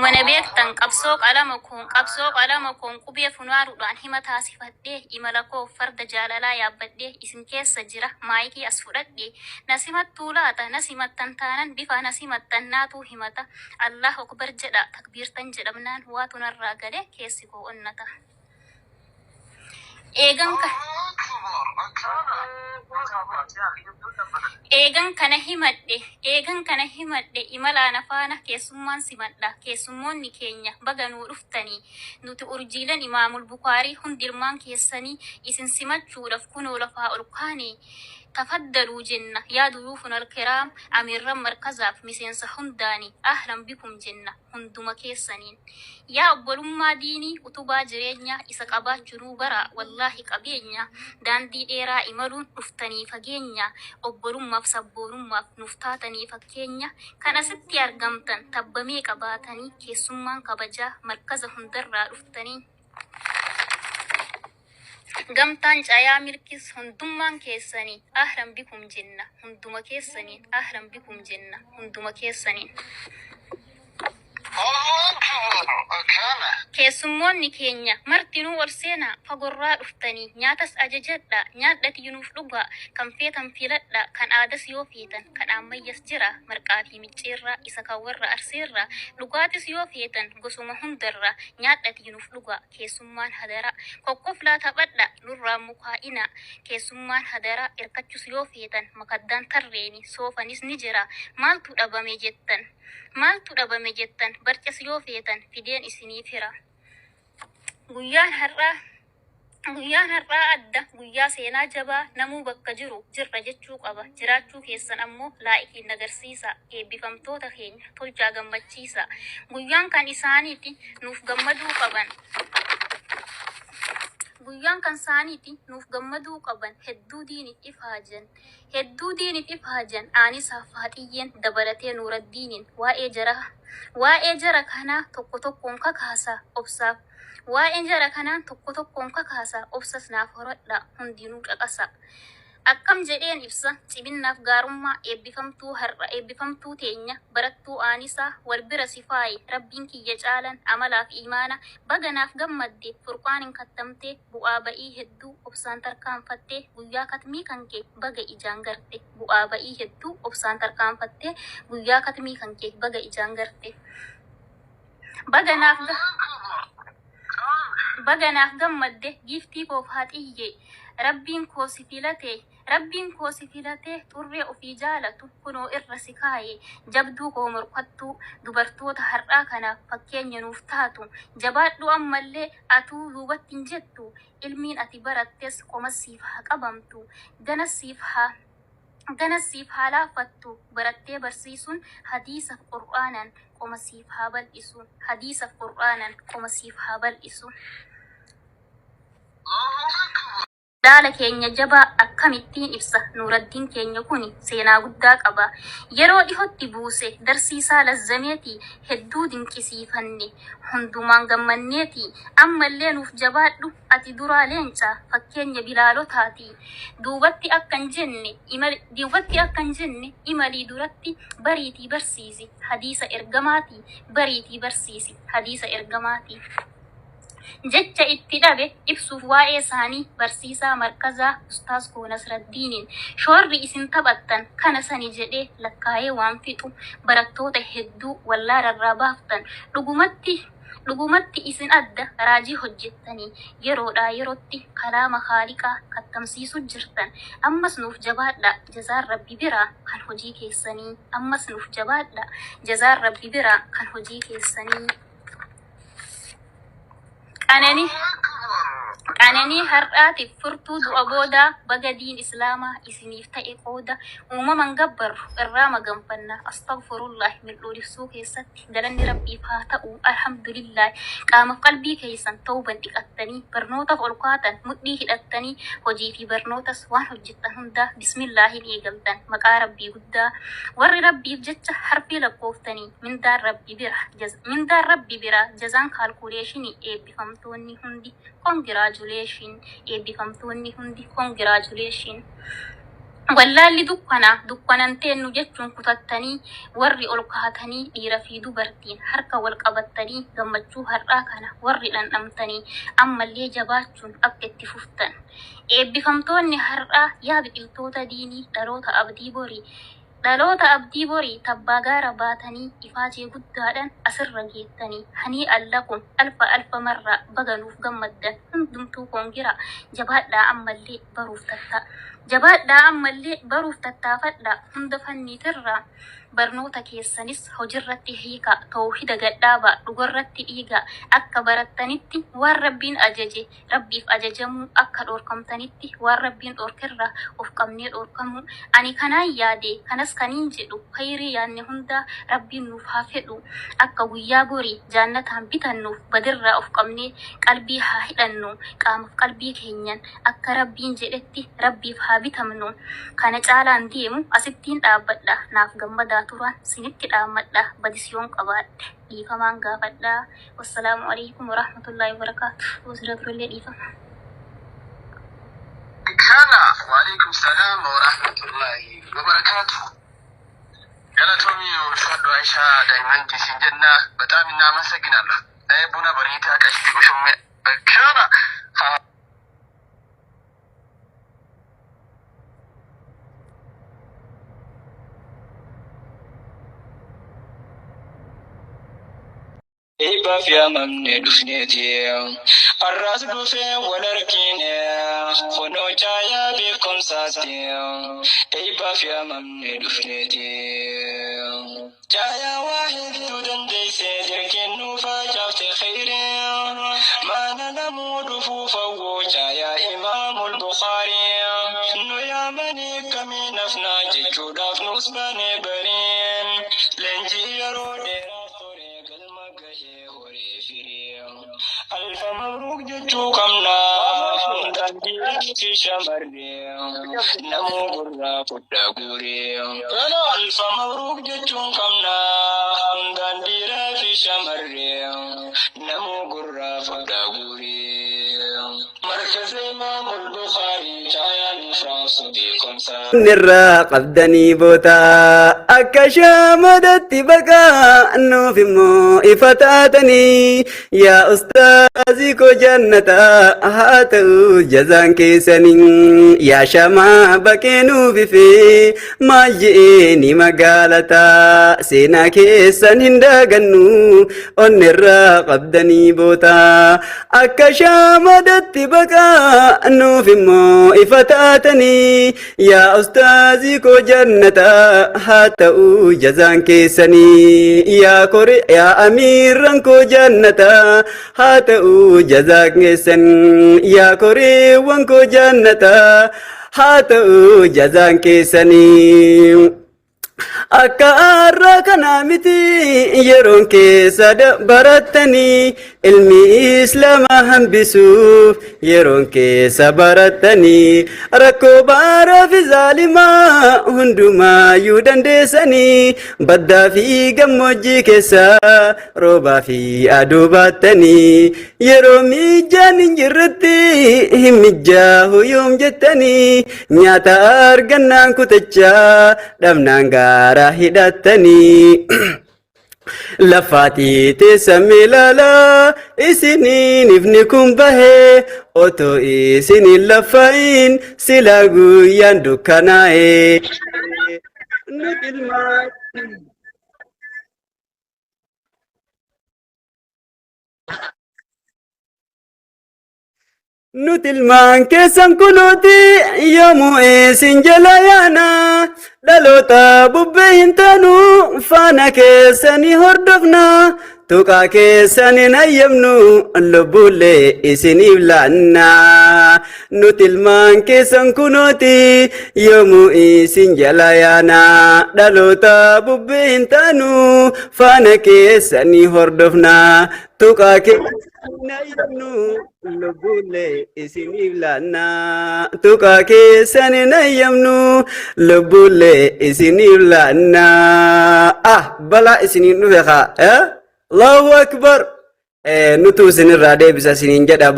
Mana beektan qabsoo qalama koon qubee funaaruudhaan hima taasifadhee imala koo farda jaalalaa yaabbadhee isin keessa jira maayikii as fudhadhee nasimattuu laata nasimattan taanan bifa nasimattan naatuu himata Allah akbar jedha takbiirtan jedhamnaan waatu narraa gale keessi koo onnata. Eegan kana himadhe imala nafaana keessummaan simadha keessummoonni keenya baga nuu dhuftanii nuti urjiilan imaamul bukaarii hundirmaan keessanii isin simachuudhaaf kunoo lafaa ol kaanii تفضلوا جنة يا ضيوفنا الكرام أمير مركزاف مسينسا هنداني أهلا بكم جنة هندوما كيسانين يا أبول ما ديني وتبا جرينيا إساقبات جنوبرا والله قبينيا دان دي إيرا إمرون رفتني فجينيا أبول ما فسبول ما نفتاتني فكينيا كان ستي أرقمتن تبمي قباتني كيسمان قبجا مركز هندرا رفتني قمتان جايا ملكس هندومان كيساني أهلا بكم جنة هندوما كيسانين أهلا بكم جنة هندوما كيسانين keessummoonni keenya martinuu ol seenaa fagorraa dhuftanii nyaatas ajajadha nyaadhati yunuuf dhugaa kan feetan filadha kan aadas yoo feetan kan ammayyas jira marqaa fi micceerraa isa kan warra arseerraa dhugaatis yoo feetan gosuma hundarraa nyaadhati yunuuf dhugaa keessummaan hadara kokkoflaa taphadha nurraa mukaa'ina keessummaan hadara erkachus yoo feetan makaddaan tarreeni soofanis ni jira maaltu dhabame jettan barcas yoo feetan fideen isiniif hira guyyaan har'aa adda guyyaa seenaa jabaa namuu bakka jiru jirra jechuu qaba jiraachuu keessan ammoo laa'ikiin agarsiisa eebbifamtoota keenya tolchaa gammachiisa guyyaan kan isaaniiti nuuf gammaduu qaban guyyaan kan saaniiti nuuf gammaduu qaban hedduu diinit ifaajan aanisaa faaxiyyeen dabalatee nuuraddiinin waa'ee jara kanaa tokko tokkoon kakaasa obsas naaf horadha hundinuu dhaqasa akkam jedheen ibsa cibinnaaf gaarummaa eebbifamtuu teenya barattuu aanisaa wal bira sifaaye rabbiin kiyya caalan amalaaf imaana baganaaf gammadde furqaanin kattamtee bu'aa ba'ii hedduu obsaan tarkaanfattee guyyaa katmii kan kee baga ijaan garte bu'aa ba'ii hedduu obsaan tarkaanfattee guyyaa katmii kan kee baga ijaan garte baganaaf gammadde giiftii koof haxiyyee rabbiin koo si filatee xurree ofii jaalatu kunoo irra si kaayee jabduu koo morkattuu dubartoota har'aa kanaaf fakkeenya nuuf taatu jabaadhu ammallee atuu duubatti hin jettu ilmiin ati barattes qomasiif haa qabamtu ganasiif haa laafattu barattee barsiisuun hadiisaaf qur'aanan qomasiif haa bal'isu Daala keenya jabaa akkamittiin ibsa nuuraddiin keenya kuni seenaa guddaa qaba yeroo dhihootti buuse darsiisaa lazzameeti hedduu dinqisiifanne hundumaan gammanneeti ammallee nuuf jabaadhu ati duraa leencaa fakkeenya bilaalotaati duubatti akkan jenne imalii duratti bariitii barsiisi hadiisa ergamaati jecha itti dhabe ibsuuf waa'ee isaanii barsiisaa markazaa ustaas koo Nasraddiiniin shoorri isin taphattan kana sani jedhee lakkaa'ee waan fixu barattoota hedduu wallaararraa baaftan dhugumatti isin adda raajii hojjettanii yeroodhaa yerootti kalaama haaliqaa kattamsiisu jirtan ammas nuuf jabaadha jazaan rabbi biraa kan hojii keessanii qananii har'aatiif furtuu du'a boodaa baga diin islaamaa isiniif ta'e qooda uumaman gabbarru irraa maganfanna astaghfirullah mil'uu ibsuu keessatti galanni rabbiif haa ta'u alhamdulillah qaamaaf qalbii keessan tawban dhiqattanii barnootaaf ol kaatan mudhii hidhattanii hojii fi barnootas waan hojjettan hundaa bismillaahin eegaltan maqaa rabbii guddaa warri rabbiif jecha harfii lakkooftanii mindaan rabbi bira jazaan kaalkuleeshinii eebbifamtoonni hundi congratulation. wallaalli dukkananteen nu jechuun kutattanii warri ol kaatanii dhiira fi dubartiin harka wal qabattanii gammachuu har'aa kana warri dhandhamtanii ammallee jabaachuun akka itti fuftan. Eebbifamtoonni har'aa yaa biqiltoota diinii dhaloota abdii borii. Dhaloota abdii borii tabbaa gaara baatanii ifaajee guddaadhaan asirra geettanii hanii allakum alfa marraa baganuuf gammaddan hundumtuu koongira jabaadhaa ammallee baruuf tattaafadhaa hunda fanniitirraa barnoota keessanis hojiirratti hiika tawhida gadhaabaa dhugarratti dhiiga akka barattanitti waan rabbiin ajaje rabbiif ajajamuu akka dhorkamtanitti waan rabbiin dhorkerraa of qabnee dhorkamuu ani kanaan yaade kanas kaniin jedhu khayrii yaanne hunda rabbiin nuuf haa fedhu akka guyyaa borii jannataan bitannuuf badirraa of qabnee qalbii haa hidhannu qaamaaf qalbii keenyan akka rabbiin jedhetti rabbiif haa bitamnu kana caalaan deemu asittiin dhaabbadha naaf gammadaa turan sinitti dhaammadha badisyoon qabaadhe dhiifamaan gaafadha. Wassalaamu alaikum warahmatullahi wabarakatuh. Wasiraturillee dhiifama. Kana waalaikum salaam warahmatullahi wabarakatuh. Galatomi ulfaadhu Aishaa Daayimantii siin jenna በጣም እናመሰግናለሁ። ቡና በሬታ ቀሽቲ ቁሹሜ kana Iba fi amamne dufneti arras dufe walarkine khono chaya bi komsati Iba fi amamne dufneti chaya wahid dudan dayse dirkin nufa jafte khairi ma nanamudu fufawo chaya imamul bukhari no yamani kamin afna jichudaf nusbane barin lenji yarode ألف مبروك جتوكمنا تندي في شمرني نمو برا فدغوري ألف مبروك جتوكمنا تندي في شمرني نمو برا فدغوري مركز إمام البخاري جايان فرانس بكم نرى قبدني بوتا أكشا مدت بكا أنه في مو إفتاتني يا أستاذي كو جنة هاتو جزان كيسنين يا شما بكينو في ما جئني مقالتا سينا كيسن هنداغنو ونرى قبدني بوتا أكشا مدت بكا أنه في مو إفتاتني يا أستاذي كو جنة هاتو جزان كيسني يا أمير كو جنة هاتو جزاك نسن يا كوري وانكو جنة هاتو جزاك كيسني akka arraa kana miti yeroon keessa baratanii ilmi islaamaa hambisuuf yeroon keessa baratanii rakkoo baaraa fi zaalimaa hundumaayyuu dandeessanii baddaa fi gammoojjii keessa roobaa fi aduu baattanii yeroo mijaan hin jirretti hin mijjaahu yoom jettanii nyaata argannaan kutachaa dhabnaan gaara hidhattanii lafati teessame lala isiniin ifni kun bahee otoo isinin lafain silaa guyyaan dukkanaa'e Nutilmaan keessan kunuuti yoomuu isin jala yaana dhaloota bubbee hin taanu faana keessanii hordofna tuqaa keessanii hayyamnu lubbuullee isiniif laanna nutilmaan keessan kunuuti yoomuu isin jala yaana dhaloota bubbee hin taanu faana keessanii hordofna tuqaa keessanii hayyamnu lubbuullee isiniif laanna tuqaa keessanii hayyamnu lubbuullee isiniif laanna balaa isiniin dhufe kaa Allahu akbar nutu isinirraa deebisa isiniin jedha